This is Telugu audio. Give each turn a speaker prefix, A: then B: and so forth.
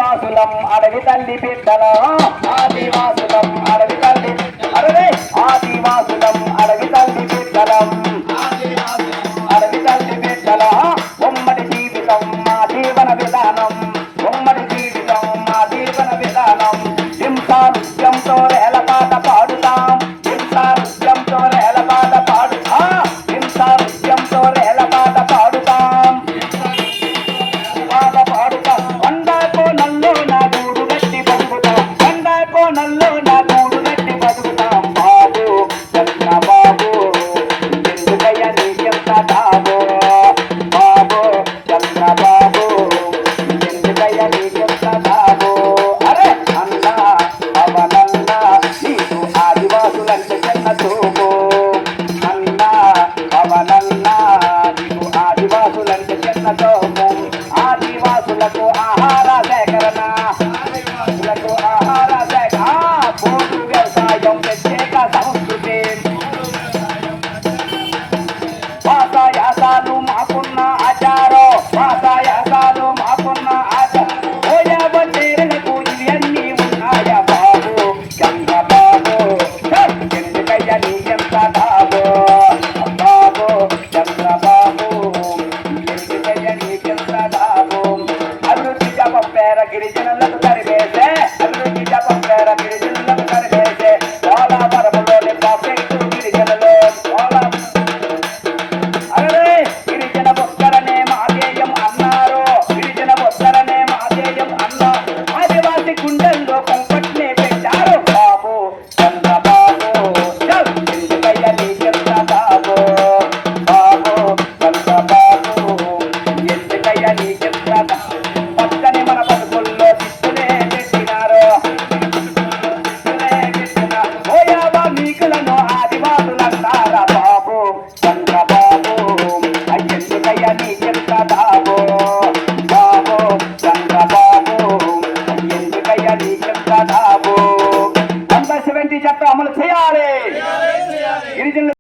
A: ఆదివాసులం అడవి తల్లి బిడ్డలం ఆదివాసులం అడవి తల్లి అడవి ఆదివాసులం అడవి తల్లి బిడ్డలం అడవి తల్లి బిడ్డలం ఉమ్మడి జీవితం మా జీవన విధానం ఉమ్మడి జీవితం మా జీవన విధానం హింసా నృత్యంతో రేల పాట పాడుతాం హింసా నృత్యంతో రేల పాట పాడుతాం హింసా నృత్యంతో రేల పాట పాడుతాం పాట పాడుతాం వండాకో నల్లో నా గూడు గట్టి బతుకుతాం వండాకో నల్లో నా గూడు గట్టి బతుకుతాం బాబు చంద్ర బాబు ఎందుకయ్య నీకెంత బాబు బాబు చంద్ర బాబు ఎందుకయ్య నీకెంత బాబు అరే అన్నా అవనన్నా నీకు ఆదివాసులంటే చిన్న చూపు అన్నా అవనన్నా నీకు ఆదివాసులంటే చిన్న చూపు ఆదివాసులకు ఆహార